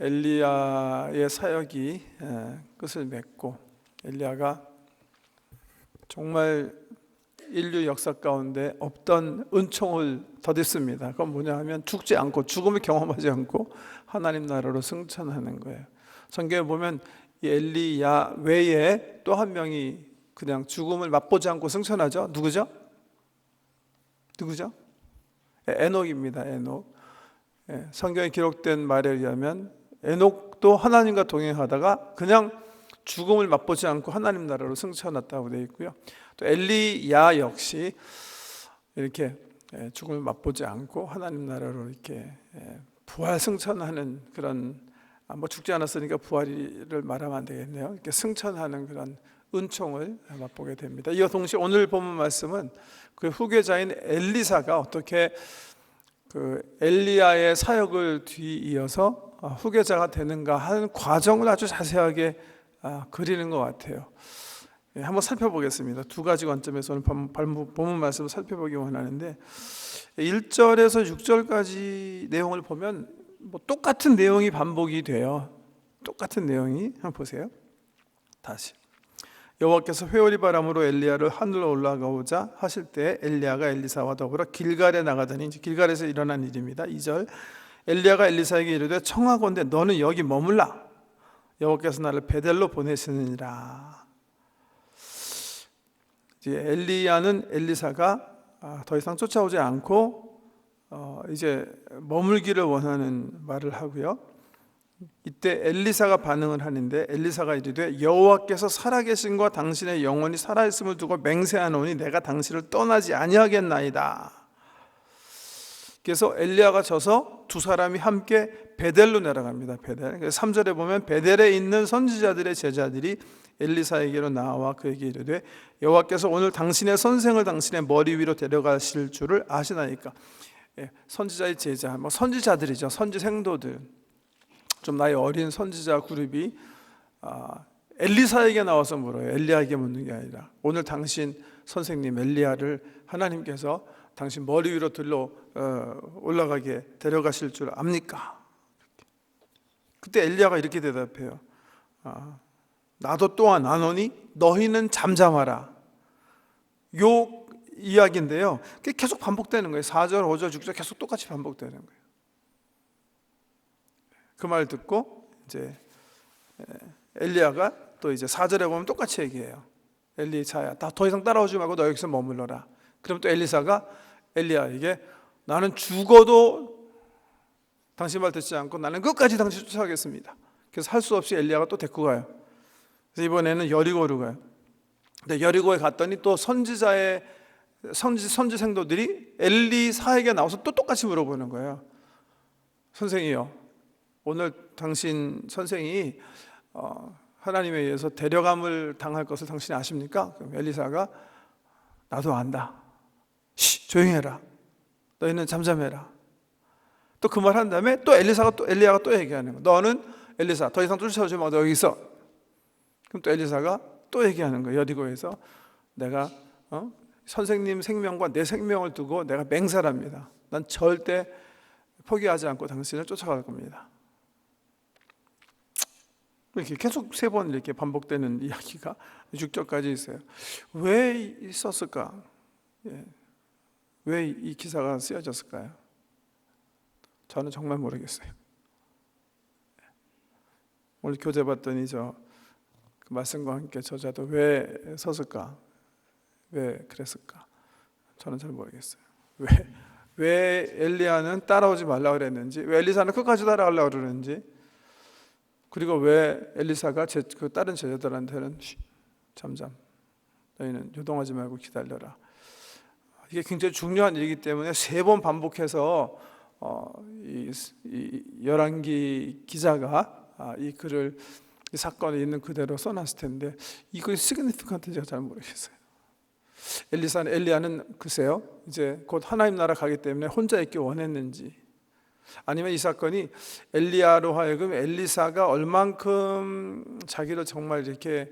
엘리야의 사역이 끝을 맺고 엘리야가 정말 인류 역사 가운데 없던 은총을 더딨습니다. 그건 뭐냐 하면 죽지 않고, 죽음을 경험하지 않고 하나님 나라로 승천하는 거예요. 성경에 보면 이 엘리야 외에 또 한 명이 그냥 죽음을 맛보지 않고 승천하죠. 누구죠? 에녹입니다. 에녹. 성경에 기록된 말에 의하면 에녹도 하나님과 동행하다가 그냥 죽음을 맛보지 않고 하나님 나라로 승천했다고 되어 있고요. 또 엘리야 역시 이렇게 죽음을 맛보지 않고 하나님 나라로 이렇게 부활 승천하는 그런, 뭐 죽지 않았으니까 부활을 말하면 안 되겠네요. 이렇게 승천하는 그런 은총을 맛보게 됩니다. 이와 동시에 오늘 본문 말씀은 그 후계자인 엘리사가 어떻게 그 엘리야의 사역을 뒤이어서 후계자가 되는가 하는 과정을 아주 자세하게 그리는 것 같아요. 한번 살펴보겠습니다. 두 가지 관점에서 오늘 본문 말씀을 살펴보기 원하는데, 1절에서 6절까지 내용을 보면 뭐 똑같은 내용이 반복이 돼요. 똑같은 내용이. 한번 보세요. 다시. 여호와께서 회오리 바람으로 엘리야를 하늘로 올라가고자 하실 때 엘리야가 엘리사와 더불어 길갈에 나가더니, 이제 길갈에서 일어난 일입니다. 2절. 엘리야가 엘리사에게 이르되 청하건대 너는 여기 머물라. 여호와께서 나를 베델로 보내시느니라. 이제 엘리야는 엘리사가 더 이상 쫓아오지 않고 이제 머물기를 원하는 말을 하고요. 이때 엘리사가 반응을 하는데, 엘리사가 이르되 여호와께서 살아계신과 당신의 영혼이 살아있음을 두고 맹세하노니 내가 당신을 떠나지 아니하겠나이다. 그래서 엘리야가 져서 두 사람이 함께 베델로 내려갑니다. 베델. 3절에 보면 베델에 있는 선지자들의 제자들이 엘리사에게로 나와 그에게 이르되 여호와께서 오늘 당신의 선생을 당신의 머리 위로 데려가실 줄을 아시나이까. 선지자의 제자, 뭐 선지자들이죠. 선지 생도들, 좀 나이 어린 선지자 그룹이 엘리사에게 나와서 물어요. 엘리야에게 묻는 게 아니라 오늘 당신 선생님 엘리야를 하나님께서 당신 머리 위로 들러 올라가게 데려가실 줄 압니까? 그때 엘리야가 이렇게 대답해요. 나도 또한 아노니 너희는 잠잠하라. 요 이야기인데요, 계속 반복되는 거예요. 4절, 5절, 6절 계속 똑같이 반복되는 거예요. 그 말 듣고 이제 엘리야가 또 이제 4절에 보면 똑같이 얘기해요. 엘리사야, 더 이상 따라오지 말고 너 여기서 머물러라. 그럼 또 엘리사가 엘리야에게 나는 죽어도 당신 말 듣지 않고 나는 끝까지 당신 쫓아가겠습니다. 그래서 할 수 없이 엘리야가 또 데리고 가요. 그래서 이번에는 여리고로 가요. 근데 여리고에 갔더니 또 선지 생도들이 엘리사에게 나와서 또 똑같이 물어보는 거예요. 선생이요, 오늘 당신 선생이 하나님에 의해서 데려감을 당할 것을 당신이 아십니까? 그럼 엘리사가 나도 안다. 조용히 해라. 너희는 잠잠해라. 또 그 말 한 다음에 또 엘리야가 또 얘기하는 거예요. 너는 엘리사 더 이상 쫓아오지 말고 너 여기 있어. 그럼 또 엘리사가 또 얘기하는 거예요. 여리고에서 내가 선생님 생명과 내 생명을 두고 내가 맹세합니다. 난 절대 포기하지 않고 당신을 쫓아갈 겁니다. 이렇게 계속 3번 이렇게 반복되는 이야기가 6절까지 있어요. 왜 있었을까? 왜 이 기사가 쓰여졌을까요? 저는 정말 모르겠어요. 오늘 교재 봤더니 그 말씀과 함께 저자도 왜 썼을까? 왜 그랬을까? 저는 잘 모르겠어요. 왜 엘리야는 따라오지 말라고 그랬는지, 왜 엘리사는 끝까지 따라가려고 그러는지, 그리고 왜 엘리사가 그 다른 제자들한테는 잠잠, 너희는 요동하지 말고 기다려라. 이게 굉장히 중요한 일이기 때문에 3번 반복해서 이 열왕기 기자가 이 글을, 이 사건이 있는 그대로 써놨을 텐데 이거 시그니피컨트 제가 잘 모르겠어요. 엘리야는 글쎄요, 이제 곧 하나님 나라 가기 때문에 혼자 있기 원했는지, 아니면 이 사건이 엘리야로 하여금 엘리사가 얼만큼 자기를 정말 이렇게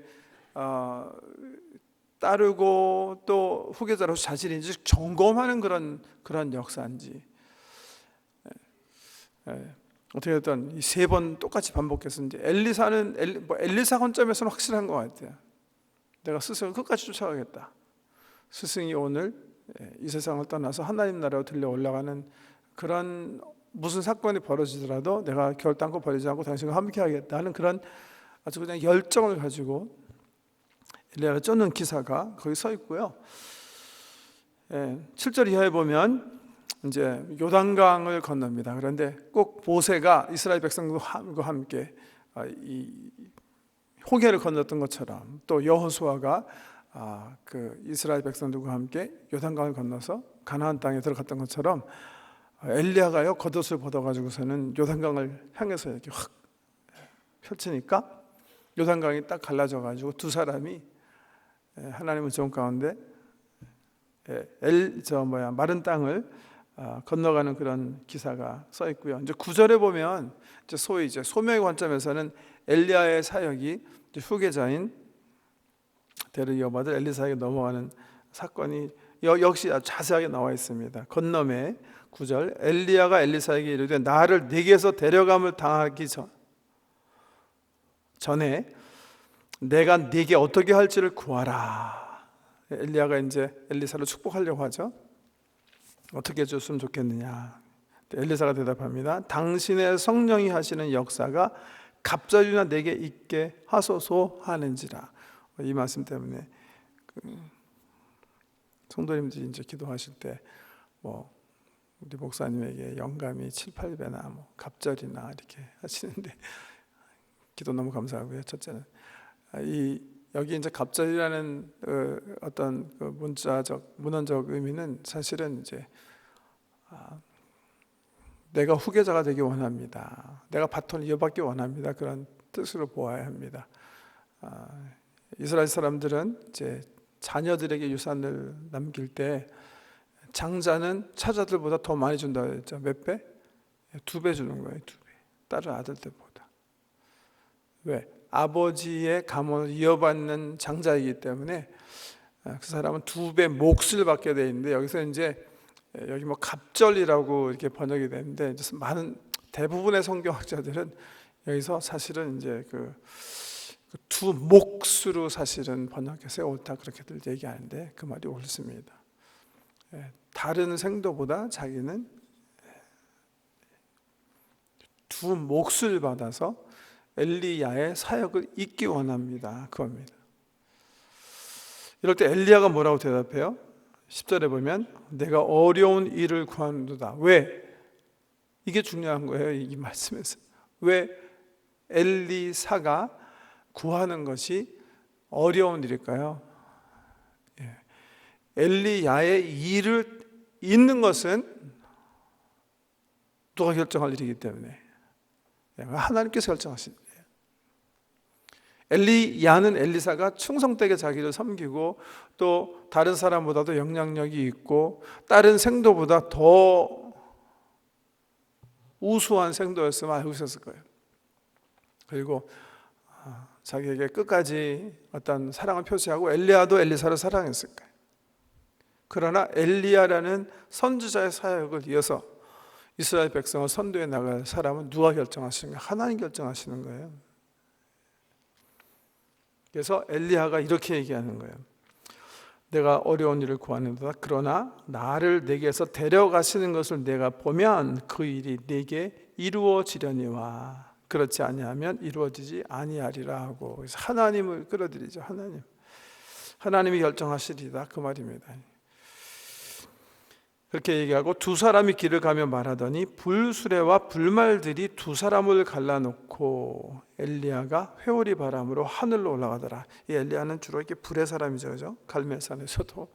따르고 또 후계자로서 자질인지 점검하는 그런 역사인지. 어떻게 됐든 이 세 번 똑같이 반복해서 이제 엘리사 관점에서는 확실한 것 같아요. 내가 스승을 끝까지 쫓아가겠다. 스승이 오늘 이 세상을 떠나서 하나님 나라로 들려 올라가는 그런 무슨 사건이 벌어지더라도 내가 결단코 버리지 않고 당신과 함께 하겠다 하는 그런 아주 그냥 열정을 가지고 엘리야를 쫓는 기사가 거기 서 있고요. 7절 이하에 보면 이제 요단강을 건넙니다. 그런데 꼭 모세가 이스라엘 백성들과 함께 이 호계를 건넜던 것처럼 또 여호수아가 그 이스라엘 백성들과 함께 요단강을 건너서 가나안 땅에 들어갔던 것처럼 엘리야가요 겉옷을 벗어가지고서는 요단강을 향해서 이렇게 확 펼치니까 요단강이 딱 갈라져가지고 두 사람이 하나님의 종 가운데 마른 땅을 건너가는 그런 기사가 써 있고요. 이제 9절에 보면 이제 소위 이제 소명의 관점에서는 엘리야의 사역이 후계자인 대를 이어받을 엘리사에게 넘어가는 사건이 역시 자세하게 나와 있습니다. 건너매 9절 엘리야가 엘리사에게 이르되 나를 네게서 데려감을 당하기 전에 내가 네게 어떻게 할지를 구하라. 엘리야가 이제 엘리사를 축복하려고 하죠. 어떻게 해줬으면 좋겠느냐. 엘리사가 대답합니다. 당신의 성령이 하시는 역사가 갑자기나 내게 있게 하소서 하는지라. 이 말씀 때문에 성도님들이 이제 기도하실 때 우리 목사님에게 영감이 7, 8배나 갑절이나 이렇게 하시는데 기도 너무 감사하고요. 첫째는 여기 이제 갑절이라는 어떤 그 문헌적 의미는 사실은 이제 내가 후계자가 되기 원합니다. 내가 바톤을 이어받기 원합니다. 그런 뜻으로 보아야 합니다. 이스라엘 사람들은 이제 자녀들에게 유산을 남길 때 장자는 차자들보다 더 많이 준다고 했죠. 몇 배? 2배 주는 거예요. 2배. 다른 아들들보다. 왜? 아버지의 가문을 이어받는 장자이기 때문에 그 사람은 2배 몫을 받게 돼 있는데 여기서 이제 여기 갑절이라고 이렇게 번역이 되는데 많은 대부분의 성경학자들은 여기서 사실은 이제 두 몫으로 사실은 번역해서 옳다 그렇게들 얘기하는데 그 말이 옳습니다. 다른 생도보다 자기는 두 몫을 받아서 엘리야의 사역을 잇기 원합니다. 그겁니다. 이럴 때 엘리야가 뭐라고 대답해요? 10절에 보면 내가 어려운 일을 구하노다. 왜? 이게 중요한 거예요. 이 말씀에서. 왜 엘리사가 구하는 것이 어려운 일일까요? 엘리야의 일을 잇는 것은 누가 결정할 일이기 때문에 하나님께서 결정하신 일이에요. 엘리야는 엘리사가 충성되게 자기를 섬기고 또 다른 사람보다도 영향력이 있고 다른 생도보다 더 우수한 생도였으면 알고 있었을 거예요. 그리고 자기에게 끝까지 어떤 사랑을 표시하고 엘리야도 엘리사를 사랑했을 거예요. 그러나 엘리야라는 선지자의 사역을 이어서 이스라엘 백성을 선도해 나갈 사람은 누가 결정하시는 거예요? 하나님 결정하시는 거예요. 그래서 엘리야가 이렇게 얘기하는 거예요. 내가 어려운 일을 구하는도다. 그러나 나를 내게서 데려가시는 것을 내가 보면 그 일이 내게 이루어지려니와 그렇지 아니하면 이루어지지 아니하리라 하고, 그래서 하나님을 끌어들이죠. 하나님이 결정하시리다 그 말입니다. 그렇게 얘기하고 두 사람이 길을 가며 말하더니 불수레와 불말들이 두 사람을 갈라놓고 엘리야가 회오리 바람으로 하늘로 올라가더라. 이 엘리야는 주로 이렇게 불의 사람이죠, 그죠? 갈멜산에서도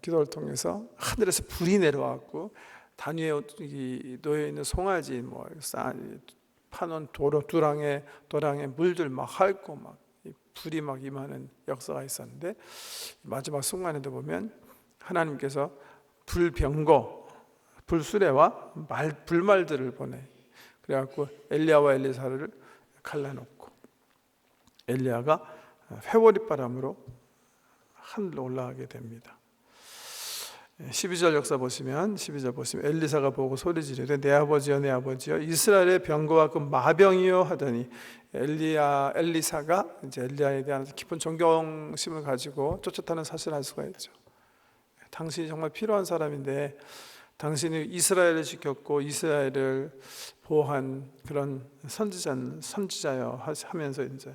기도를 통해서 하늘에서 불이 내려왔고 단 위에 놓여 있는 송아지, 파는 도랑에 물들 막 핥고 막 불이 막 임하는 역사가 있었는데 마지막 순간에도 보면 하나님께서 불병거, 불수레와 불말들을 보내. 그래갖고 엘리야와 엘리사를 갈라놓고 엘리야가 회오리 바람으로 하늘로 올라가게 됩니다. 12절 역사 보시면 12절 보시면 엘리사가 보고 소리 지르되 내 아버지여 내 아버지여 이스라엘의 병거와 그 마병이여 하더니 엘리사가 이제 엘리야에 대한 깊은 존경심을 가지고 쫓았다는 사실을 알 수가 있죠. 당신이 정말 필요한 사람인데 당신이 이스라엘을 지켰고 이스라엘을 보호한 그런 선지자여 하면서 이제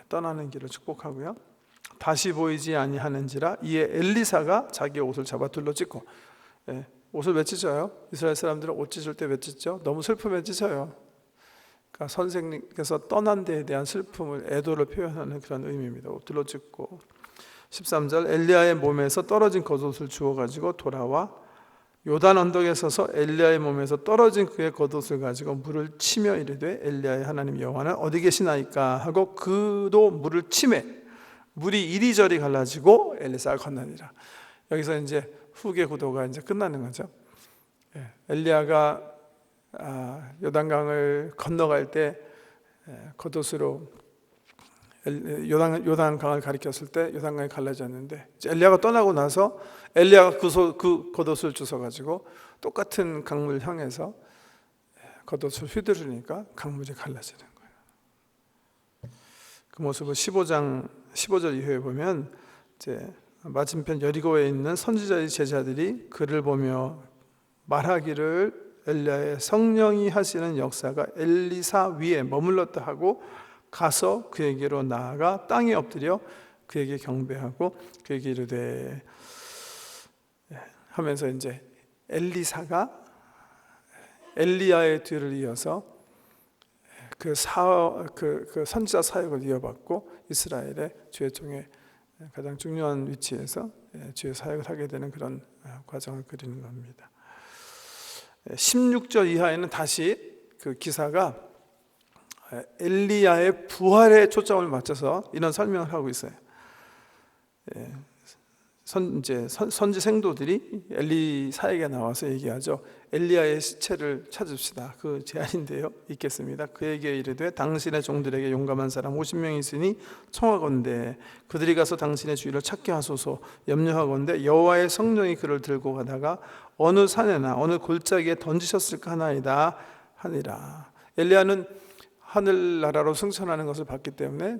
떠나는 길을 축복하고요. 다시 보이지 아니하는지라 이에 엘리사가 자기의 옷을 잡아 둘러찢고, 옷을 왜 찢어요? 이스라엘 사람들은 옷 찢을 때 왜 찢죠? 너무 슬프면 찢어요. 그러니까 선생님께서 떠난 데에 대한 슬픔을, 애도를 표현하는 그런 의미입니다. 옷 둘러찢고 13절 엘리야의 몸에서 떨어진 겉옷을 주워가지고 돌아와 요단 언덕에 서서 엘리야의 몸에서 떨어진 그의 겉옷을 가지고 물을 치며 이르되 엘리야의 하나님 여호와는 어디 계시나이까 하고 그도 물을 치매 물이 이리저리 갈라지고 엘리사가 건너니라. 여기서 이제 후계 구도가 이제 끝나는 거죠. 엘리야가 요단강을 건너갈 때 겉옷으로 요단강을 가리켰을 때 요단강이 갈라졌는데 엘리야가 떠나고 나서 엘리야가 그 겉옷을 주워가지고 똑같은 강물 향해서 겉옷을 휘두르니까 강물이 갈라지는 거예요. 그 모습을 15절 이후에 보면 이제 맞은편 여리고에 있는 선지자의 제자들이 그를 보며 말하기를 엘리야의 성령이 하시는 역사가 엘리사 위에 머물렀다 하고 가서 그에게로 나아가 땅에 엎드려 그에게 경배하고 그에게 이르되 하면서 이제 엘리사가 엘리야의 뒤를 이어서 그 선지자 사역을 이어받고 이스라엘의 주의 종의 가장 중요한 위치에서 주의 사역을 하게 되는 그런 과정을 그리는 겁니다. 16절 이하에는 다시 그 기사가 엘리야의 부활에 초점을 맞춰서 이런 설명을 하고 있어요. 선지 생도들이 엘리사에게 나와서 얘기하죠. 엘리야의 시체를 찾읍시다. 그 제안인데요. 있겠습니다. 그에게 이르되 당신의 종들에게 용감한 사람 50명이 있으니 청하건대 그들이 가서 당신의 주의를 찾게 하소서. 염려하건대 여호와의 성령이 그를 들고 가다가 어느 산에나 어느 골짜기에 던지셨을까 하나이다 하니라. 엘리야는 하늘나라로 승천하는 것을 봤기 때문에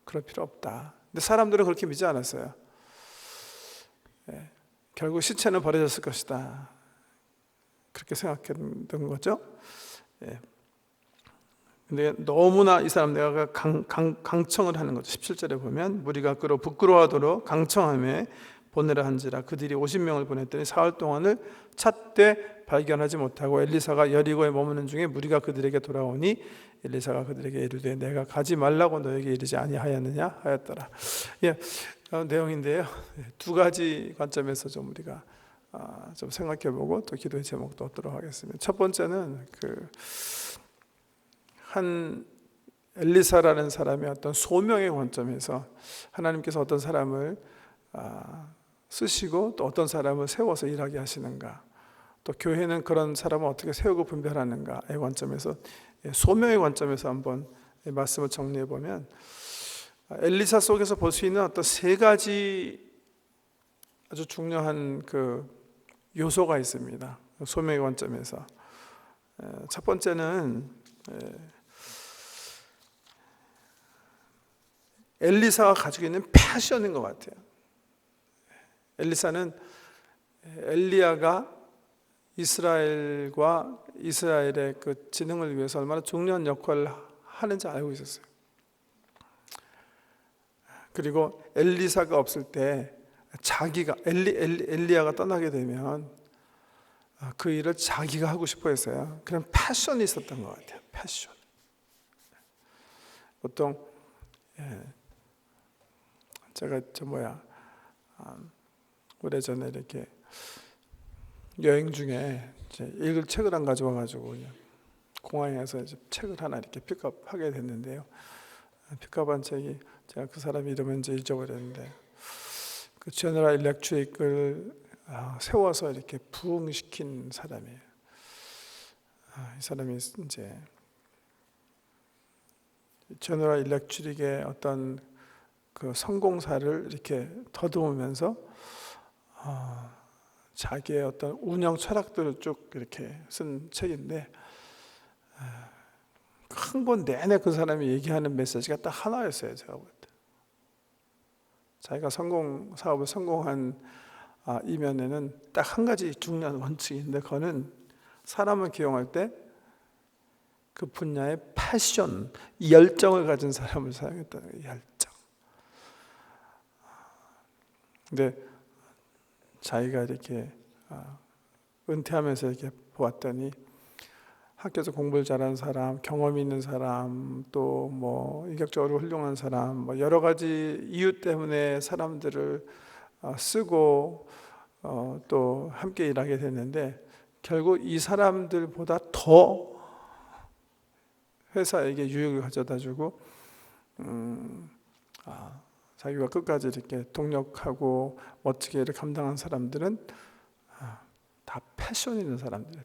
그럴 필요 없다. 근데 사람들은 그렇게 믿지 않았어요. 결국 시체는 버려졌을 것이다. 그렇게 생각했던 거죠. 근데 너무나 이 사람 내가 강청을 하는 거죠. 17절에 보면 무리가 그로 부끄러워하도록 강청함에 보내라 한지라 그들이 50명을 보냈더니 사흘 동안을 찾되 발견하지 못하고 엘리사가 여리고에 머무는 중에 무리가 그들에게 돌아오니 엘리사가 그들에게 이르되 내가 가지 말라고 너에게 이르지 아니하였느냐 하였더라. 내용인데요. 두 가지 관점에서 좀 우리가 좀 생각해보고 또 기도의 제목도 얻도록 하겠습니다. 첫 번째는 한 엘리사라는 사람의 어떤 소명의 관점에서 하나님께서 어떤 사람을 쓰시고 또 어떤 사람을 세워서 일하게 하시는가, 또 교회는 그런 사람을 어떻게 세우고 분별하는가의 관점에서, 소명의 관점에서 한번 말씀을 정리해 보면 엘리사 속에서 볼 수 있는 어떤 세 가지 아주 중요한 그 요소가 있습니다. 소명의 관점에서 첫 번째는 엘리사가 가지고 있는 패션인 것 같아요. 엘리사는 엘리야가 이스라엘과 이스라엘의 그 진흥을 위해서 얼마나 중요한 역할을 하는지 알고 있었어요. 그리고 엘리사가 없을 때 자기가 엘리야가 떠나게 되면 그 일을 자기가 하고 싶어 했어요. 그런 패션이 있었던 것 같아요. 패션. 보통 제가 오래전에 이렇게 여행 중에 읽을 책을 안 가져와가지고 공항에서 이제 책을 하나 이렇게 픽업하게 됐는데요. 픽업한 책이 제가 그 사람 이름은 이제 잊어버렸는데 그 제너럴 일렉트릭을 세워서 이렇게 부흥시킨 사람이에요. 이 사람이 이제 제너럴 일렉트릭의 어떤 그 성공사를 이렇게 더듬으면서 자기의 어떤 운영 철학들을 쭉 이렇게 쓴 책인데 한 권 내내 그 사람이 얘기하는 메시지가 딱 하나였어요. 제가 볼 때. 자기가 사업을 성공한 이면에는 딱 한 가지 중요한 원칙이 있는데 그거는 사람을 기용할 때 그 분야의 패션, 열정을 가진 사람을 사용했다는 거예요. 열정. 근데 자기가 이렇게 은퇴하면서 이렇게 보았더니 학교에서 공부를 잘하는 사람, 경험이 있는 사람, 또 뭐 인격적으로 훌륭한 사람, 뭐 여러 가지 이유 때문에 사람들을 쓰고 또 함께 일하게 됐는데 결국 이 사람들보다 더 회사에게 유익을 가져다주고 자기가 끝까지 이렇게 동력하고 멋지게 일을 감당한 사람들은 다 패션 있는 사람들,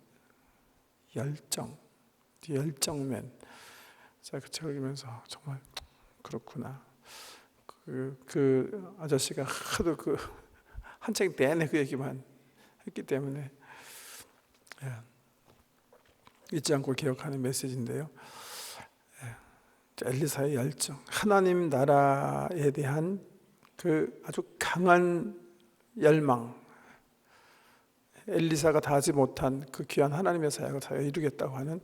열정맨. 제가 그 책을 읽으면서 정말 그렇구나. 그 아저씨가 하도 한 책 내내 그 얘기만 했기 때문에 잊지 않고 기억하는 메시지인데요. 엘리사의 열정, 하나님 나라에 대한 그 아주 강한 열망, 엘리사가 다 하지 못한 그 귀한 하나님의 사역을 자기가 이루겠다고 하는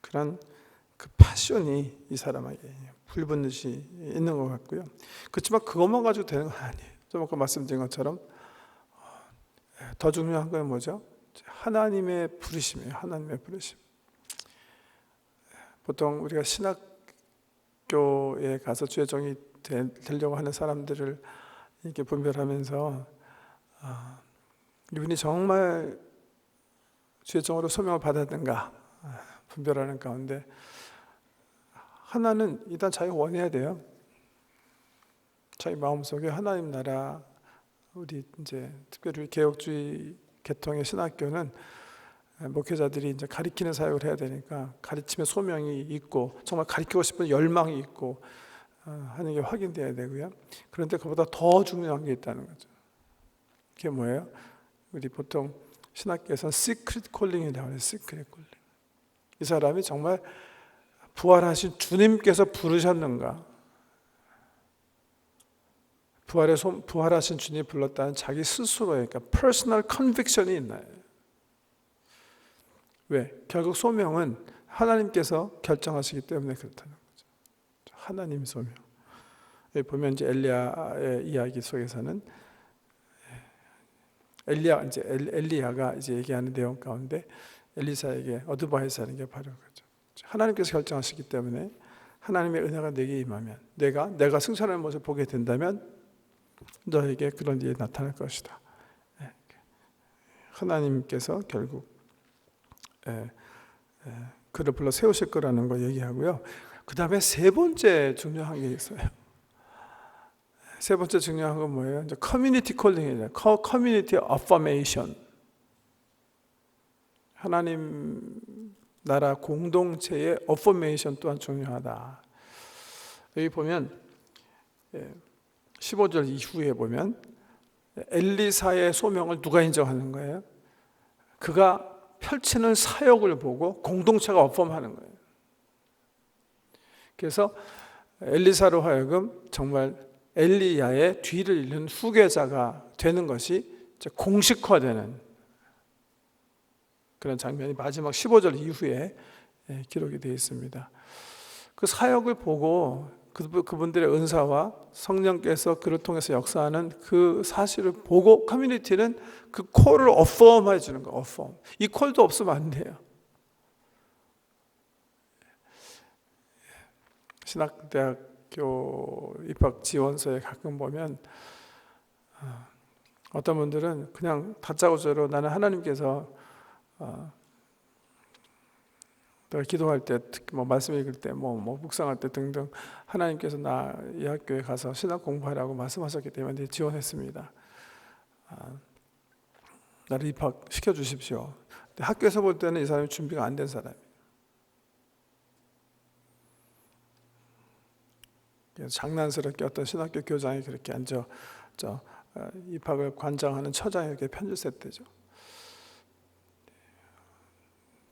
그런 그 패션이 이 사람에게 불붙듯이 있는 것 같고요. 그렇지만 그것만 가지고 되는 건 아니에요. 좀 아까 말씀드린 것처럼 더 중요한 건 뭐죠? 하나님의 부르심이에요. 하나님의 부르심. 보통 우리가 신학교에 가서 주의 종이 되려고 하는 사람들을 이렇게 분별하면서 이분이 정말 주의 종으로 소명을 받았는가 분별하는 가운데 하나는 일단 자기가 원해야 돼요. 자기 마음속에 하나님 나라, 우리 이제 특별히 개혁주의 계통의 신학교는 목회자들이 이제 가리키는 사역을 해야 되니까 가르침의 소명이 있고 정말 가르치고 싶은 열망이 있고 하는 게 확인돼야 되고요. 그런데 그보다 더 중요한 게 있다는 거죠. 그게 뭐예요? 우리 보통 신학교에서는 시크릿 콜링이라고 해요. 시크릿 콜링. 이 사람이 정말 부활하신 주님께서 부르셨는가? 부활하신 주님이 불렀다는 자기 스스로의 그러니까 퍼스널 컨빅션이 있나요? 왜? 결국 소명은 하나님께서 결정하시기 때문에 그렇다는 거죠. 하나님 소명. 여기 보면 이제 엘리야의 이야기 속에서는 엘리야가 이제 얘기하는 내용 가운데 엘리사에게 어드바이스하는 게 바로 그죠. 하나님께서 결정하시기 때문에 하나님의 은혜가 내게 임하면 내가 승천하는 모습을 보게 된다면 너에게 그런 일이 나타날 것이다. 하나님께서 결국 그를 불러 세우실 거라는 거 얘기하고요. 그 다음에 세 번째 중요한 게 있어요. 세 번째 중요한 건 뭐예요? 이제 커뮤니티 콜링이에요. 커뮤니티 어퍼메이션. 하나님 나라 공동체의 어퍼메이션 또한 중요하다. 여기 보면 15절 이후에 보면 엘리사의 소명을 누가 인정하는 거예요? 그가 펼치는 사역을 보고 공동체가 어펌하는 거예요. 그래서 엘리사로 하여금 정말 엘리야의 뒤를 잇는 후계자가 되는 것이 공식화되는 그런 장면이 마지막 15절 이후에 기록이 되어 있습니다. 그 사역을 보고 그분들의 은사와 성령께서 그를 통해서 역사하는 그 사실을 보고 커뮤니티는 그 콜을 어펌해 주는 거예요. 어펌. 이 콜도 없으면 안 돼요. 신학대학교 입학 지원서에 가끔 보면 어떤 분들은 그냥 다짜고짜로 나는 하나님께서 내가 기도할 때, 특히 뭐 말씀 읽을 때, 뭐 묵상할 때 등등 하나님께서 나 이 학교에 가서 신학 공부하라고 말씀하셨기 때문에 지원했습니다. 나를 입학시켜 주십시오. 근데 학교에서 볼 때는 이 사람이 준비가 안 된 사람이에요. 장난스럽게 어떤 신학교 교장이 그렇게 앉아 입학을 관장하는 처장에게 편지를 썼대죠.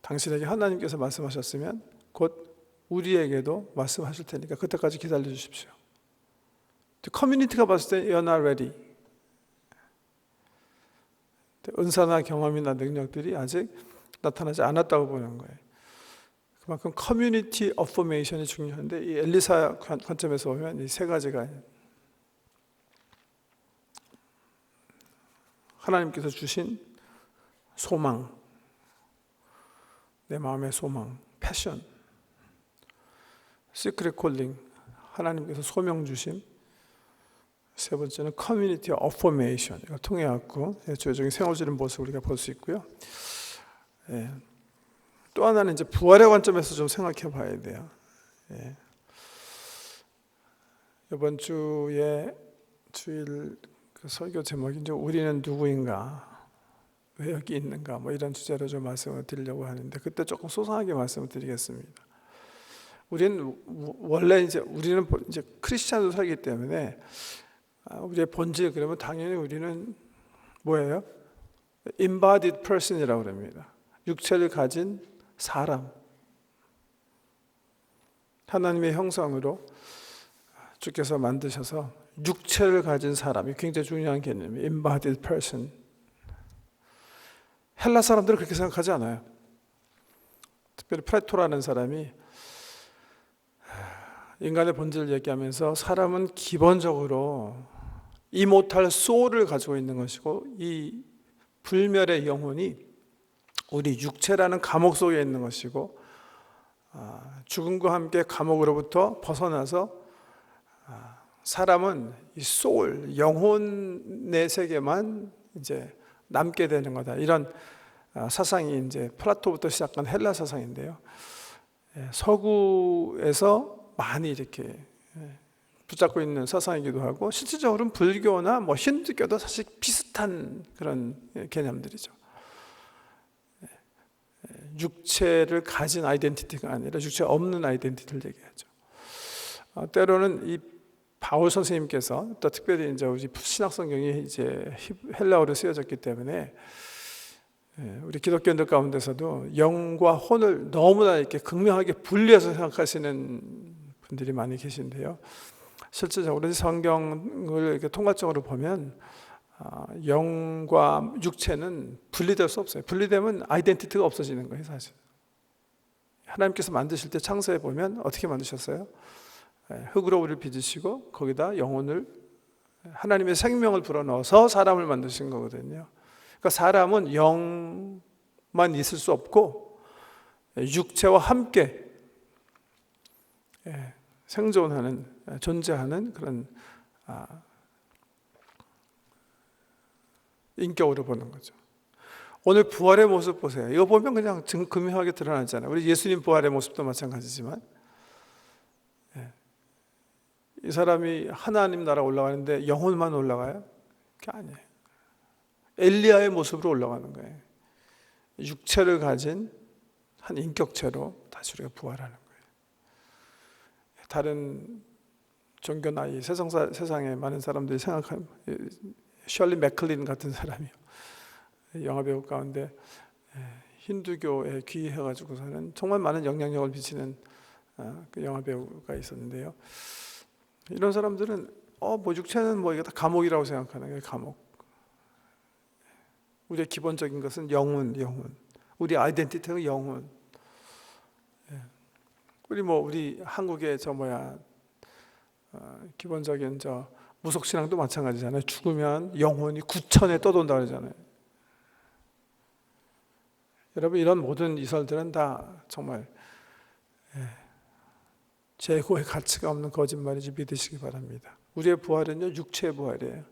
당신에게 하나님께서 말씀하셨으면 곧 우리에게도 말씀하실 테니까 그때까지 기다려 주십시오. 커뮤니티가 봤을 때 You're not ready. 은사나 경험이나 능력들이 아직 나타나지 않았다고 보는 거예요. 그만큼 커뮤니티 어포메이션이 중요한데 이 엘리사 관점에서 보면 이 세 가지가 하나님께서 주신 소망, 내 마음의 소망, 패션, 시크릿 콜링, 하나님께서 소명 주심, 세 번째는 커뮤니티 어포메이션, 이걸 통해 갖고 주요적인 세워지는 모습을 우리가 볼 수 있고요. 또 하나는 이제 부활의 관점에서 좀 생각해 봐야 돼요. 이번 주에 주일 그 설교 제목이 이제 우리는 누구인가, 왜 여기 있는가, 뭐 이런 주제로 좀 말씀을 드리려고 하는데 그때 조금 소상하게 말씀을 드리겠습니다. 우리는 원래 우리는 이제 크리스찬으로 살기 때문에 우리의 본질 그러면 당연히 우리는 뭐예요? embodied person이라고 합니다. 육체를 가진 사람, 하나님의 형상으로 주께서 만드셔서 육체를 가진 사람이 굉장히 중요한 개념이에요. embodied person. 헬라 사람들은 그렇게 생각하지 않아요. 특별히 플라토라는 사람이 인간의 본질을 얘기하면서 사람은 기본적으로 이모탈 소울을 가지고 있는 것이고 이 불멸의 영혼이 우리 육체라는 감옥 속에 있는 것이고 죽음과 함께 감옥으로부터 벗어나서 사람은 이 소울, 영혼의 세계만 이제 남게 되는 거다. 이런 사상이 이제 플라토부터 시작한 헬라 사상인데요. 서구에서 많이 이렇게 붙잡고 있는 사상이기도 하고 실질적으로는 불교나 뭐 힌두교도 사실 비슷한 그런 개념들이죠. 육체를 가진 아이덴티티가 아니라 육체 없는 아이덴티티를 얘기하죠. 때로는 이 바울 선생님께서 또 특별히 이제 우리 신약 성경이 이제 헬라어로 쓰여졌기 때문에 우리 기독교인들 가운데서도 영과 혼을 너무나 이렇게 극명하게 분리해서 생각하시는 분들이 많이 계신데요. 실질적으로 성경을 이렇게 통괄적으로 보면 영과 육체는 분리될 수 없어요. 분리되면 아이덴티티가 없어지는 거예요, 사실. 하나님께서 만드실 때 창세에 보면 어떻게 만드셨어요? 흙으로 우리를 빚으시고 거기다 영혼을 하나님의 생명을 불어넣어서 사람을 만드신 거거든요. 그러니까 사람은 영만 있을 수 없고 육체와 함께 생존하는, 존재하는 그런 인격으로 보는 거죠. 오늘 부활의 모습 보세요. 이거 보면 그냥 극명하게 드러나잖아요. 우리 예수님 부활의 모습도 마찬가지지만 이 사람이 하나님 나라 올라가는데 영혼만 올라가요? 그게 아니에요. 엘리야의 모습으로 올라가는 거예요. 육체를 가진 한 인격체로 다시 우리가 부활하는 거예요. 다른 종교나 이 세상에 많은 사람들이 생각하는 셜리 맥클린 같은 사람이요. 영화배우 가운데 힌두교에 귀해가지고서는 정말 많은 영향력을 미치는 그 영화배우가 있었는데요. 이런 사람들은 뭐 육체는 뭐 이게 다 감옥이라고 생각하는 거예요. 감옥. 우리의 기본적인 것은 영혼. 우리 아이덴티티가 영혼. 우리 한국의 기본적인 무속신앙도 마찬가지잖아요. 죽으면 영혼이 구천에 떠돈다 그러잖아요. 여러분 이런 모든 이설들은 다 정말 재고의 가치가 없는 거짓말인지 믿으시기 바랍니다. 우리의 부활은요 육체의 부활이에요.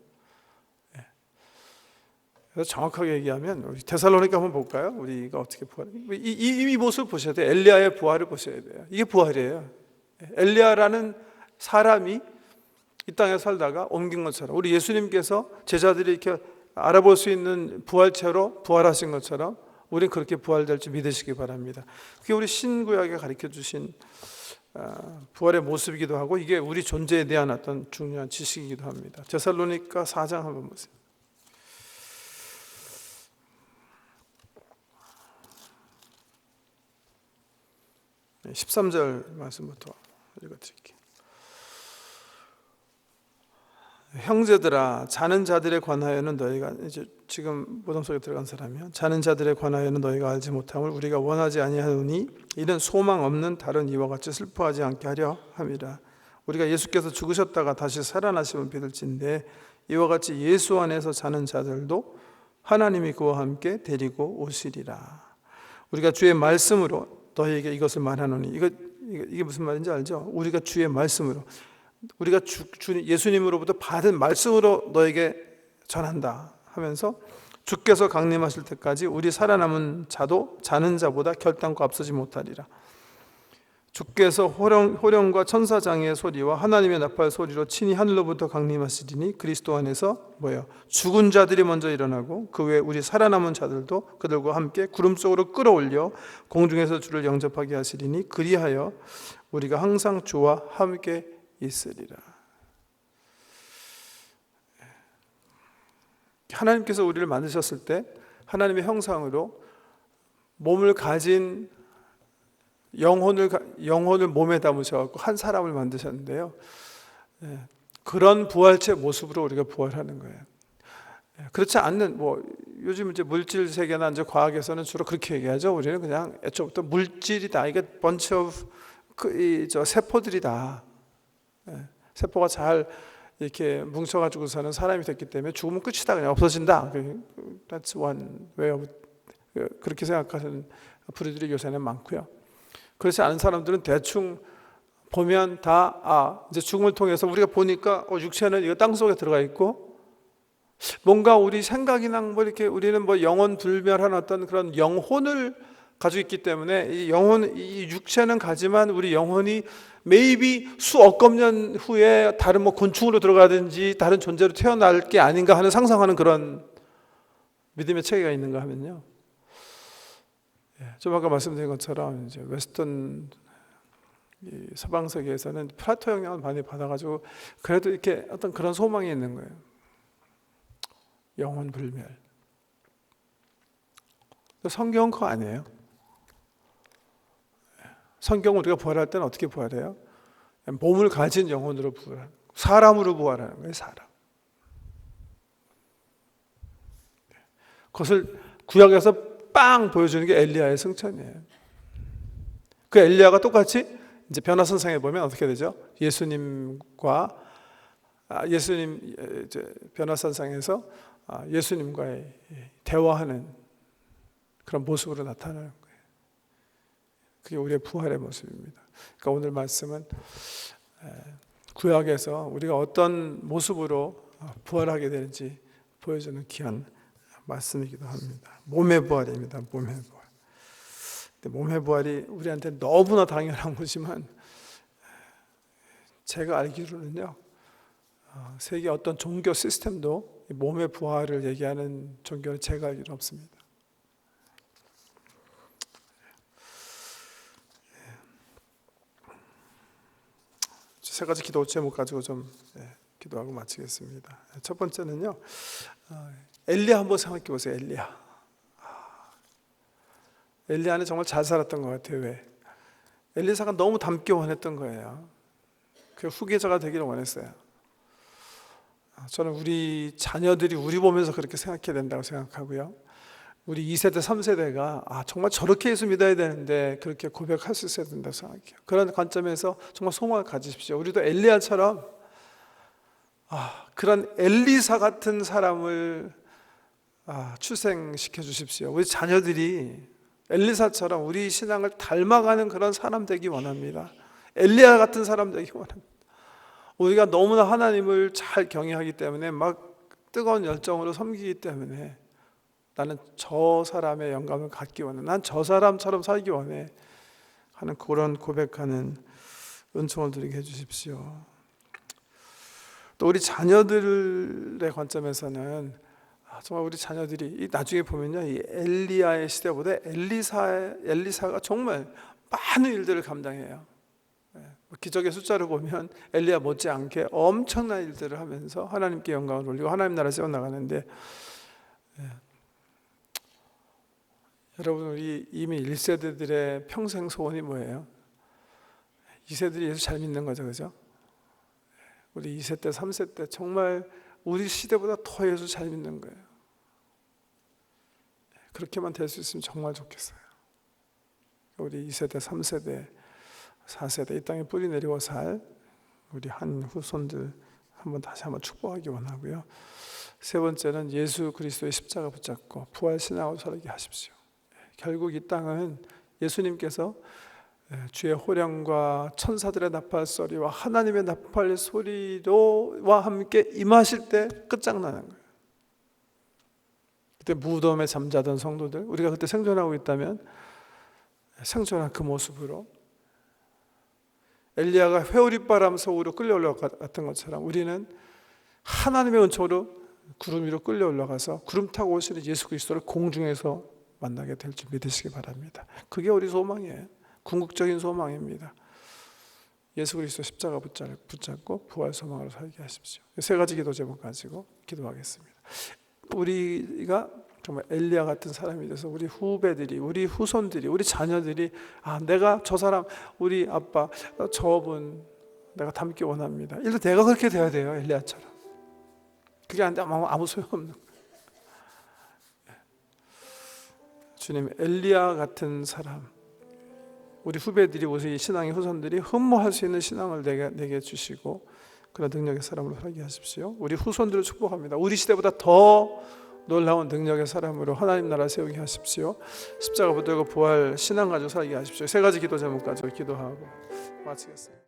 그래서 정확하게 얘기하면 우리 데살로니가 한번 볼까요? 우리가 어떻게 부활? 이 모습을 보셔야 돼요. 엘리야의 부활을 보셔야 돼요. 이게 부활이에요. 엘리야라는 사람이 이 땅에 살다가 옮긴 것처럼 우리 예수님께서 제자들이 이렇게 알아볼 수 있는 부활체로 부활하신 것처럼 우리는 그렇게 부활될 줄 믿으시기 바랍니다. 그게 우리 신구약에 가르쳐 주신 부활의 모습이기도 하고 이게 우리 존재에 대한 어떤 중요한 지식이기도 합니다. 데살로니가 4장 한번 보세요. 13절 말씀부터 읽어드릴게요. 형제들아, 자는 자들에 관하여는 너희가, 이제 지금 무덤 속에 들어간 사람이요, 자는 자들에 관하여는 너희가 알지 못함을 우리가 원하지 아니하노니 이는 소망 없는 다른 이와 같이 슬퍼하지 않게 하려 함이라. 우리가 예수께서 죽으셨다가 다시 살아나심을 믿을진데 이와 같이 예수 안에서 자는 자들도 하나님이 그와 함께 데리고 오시리라. 우리가 주의 말씀으로 너희에게 이것을 말하노니, 이게 무슨 말인지 알죠? 우리가 주의 말씀으로, 우리가 예수님으로부터 받은 말씀으로 너에게 전한다 하면서 주께서 강림하실 때까지 우리 살아남은 자도 자는 자보다 결단코 앞서지 못하리라. 주께서 호령과 천사장의 소리와 하나님의 나팔 소리로 친히 하늘로부터 강림하시리니 그리스도 안에서 뭐예요? 죽은 자들이 먼저 일어나고 그 외에 우리 살아남은 자들도 그들과 함께 구름 속으로 끌어올려 공중에서 주를 영접하게 하시리니 그리하여 우리가 항상 주와 함께 있으리라. 하나님께서 우리를 만드셨을 때 하나님의 형상으로 몸을 가진 영혼을 몸에 담으셔서 한 사람을 만드셨는데요. 그런 부활체 모습으로 우리가 부활하는 거예요. 그렇지 않는, 요즘 이제 물질 세계나 이제 과학에서는 주로 그렇게 얘기하죠. 우리는 그냥 애초부터 물질이다. 이게 bunch of 세포들이다. 세포가 잘 이렇게 뭉쳐가지고 사는 사람이 됐기 때문에 죽으면 끝이다, 그냥 없어진다. That's one way of, 그렇게 생각하는 부류들이 요새는 많고요. 그렇지 않은 사람들은 대충 보면 다 이제 죽음을 통해서 우리가 보니까 육체는 이거 땅 속에 들어가 있고 뭔가 우리 생각이나 이렇게 우리는 영원 불멸한 어떤 그런 영혼을 가지고 있기 때문에 이 육체는 가지만 우리 영혼이 maybe 수억억 년 후에 다른 곤충으로 들어가든지 다른 존재로 태어날 게 아닌가 하는 상상하는 그런 믿음의 체계가 있는가 하면요. 좀 아까 말씀드린 것처럼 이제 웨스턴 서방 세계에서는 플라토 영향을 많이 받아가지고 그래도 이렇게 어떤 그런 소망이 있는 거예요. 영혼 불멸. 성경은 그거 아니에요. 성경 우리가 부활할 때는 어떻게 부활해요? 몸을 가진 영혼으로 부활하는, 사람으로 부활하는 거예요. 사람. 그것을 구약에서 빵 보여주는 게 엘리야의 승천이에요. 그 엘리야가 똑같이 이제 변화선상에 보면 어떻게 되죠? 예수님과 예수님 이제 변화선상에서 예수님과의 대화하는 그런 모습으로 나타나는 거예요. 그게 우리의 부활의 모습입니다. 그러니까 오늘 말씀은 구약에서 우리가 어떤 모습으로 부활하게 되는지 보여주는 귀한 말씀이기도 합니다. 몸의 부활입니다. 몸의 부활. 근데 몸의 부활이 우리한테 너무나 당연한 거지만 제가 알기로는요, 세계 어떤 종교 시스템도 몸의 부활을 얘기하는 종교는 제가 알기로 없습니다. 세 가지 기도 제목 가지고 좀 기도하고 마치겠습니다. 첫 번째는요, 엘리야 한번 생각해 보세요. 엘리야는 정말 잘 살았던 것 같아요. 왜? 엘리사가 너무 닮기 원했던 거예요. 그 후계자가 되기를 원했어요. 저는 우리 자녀들이 우리 보면서 그렇게 생각해야 된다고 생각하고요. 우리 2세대, 3세대가 정말 저렇게 예수 믿어야 되는데 그렇게 고백할 수 있어야 된다고 생각해요. 그런 관점에서 정말 소망을 가지십시오. 우리도 엘리야처럼 그런 엘리사 같은 사람을 출생시켜 주십시오. 우리 자녀들이 엘리사처럼 우리 신앙을 닮아가는 그런 사람 되기 원합니다. 엘리야 같은 사람 되기 원합니다. 우리가 너무나 하나님을 잘 경외하기 때문에 막 뜨거운 열정으로 섬기기 때문에 나는 저 사람의 영감을 갖기 원해, 난 저 사람처럼 살기 원해 하는 그런 고백하는 은총을 드리게 해주십시오. 또 우리 자녀들의 관점에서는 정말 우리 자녀들이 나중에 보면요, 이 엘리야의 시대보다 엘리사가 정말 많은 일들을 감당해요. 기적의 숫자를 보면 엘리야 못지않게 엄청난 일들을 하면서 하나님께 영광을 올리고 하나님 나라 세워나가는데, 여러분, 우리 이미 1세대들의 평생 소원이 뭐예요? 2세들이 예수 잘 믿는 거죠, 그죠? 우리 2세 때, 3세 때 정말 우리 시대보다 더 예수 잘 믿는 거예요. 그렇게만 될 수 있으면 정말 좋겠어요. 우리 2세대, 3세대, 4세대 이 땅에 뿌리 내리고 살 우리 한 후손들 다시 한번 축복하기 원하고요. 세 번째는 예수 그리스도의 십자가 붙잡고 부활 신앙으로 살게 하십시오. 결국 이 땅은 예수님께서 주의 호령과 천사들의 나팔 소리와 하나님의 나팔 소리와 함께 임하실 때 끝장나는 거예요. 그때 무덤에 잠자던 성도들, 우리가 그때 생존하고 있다면 생존한 그 모습으로 엘리야가 회오리바람 속으로 끌려 올라갔던 것처럼 우리는 하나님의 은총으로 구름 위로 끌려 올라가서 구름 타고 오시는 예수 그리스도를 공중에서 만나게 될 줄 믿으시기 바랍니다. 그게 우리 소망이에요. 궁극적인 소망입니다. 예수 그리스도 십자가 붙잡고 부활 소망으로 살게 하십시오. 세 가지 기도 제목 가지고 기도하겠습니다. 우리가 정말 엘리야 같은 사람이 돼서 우리 후배들이, 우리 후손들이, 우리 자녀들이 내가 저 사람, 우리 아빠, 저분 내가 닮기 원합니다. 일단 내가 그렇게 돼야 돼요. 엘리야처럼. 그게 안 되면 아무 소용없는 거예요. 주님, 엘리야 같은 사람, 우리 후배들이, 우리 신앙의 후손들이 흠모할 수 있는 신앙을 내게 주시고 그런 능력의 사람으로 살게 하십시오. 우리 후손들을 축복합니다. 우리 시대보다 더 놀라운 능력의 사람으로 하나님 나라 세우게 하십시오. 십자가 붙들고 부활 신앙 가지고 살게 하십시오. 세 가지 기도 제목 가지고 기도하고 마치겠습니다.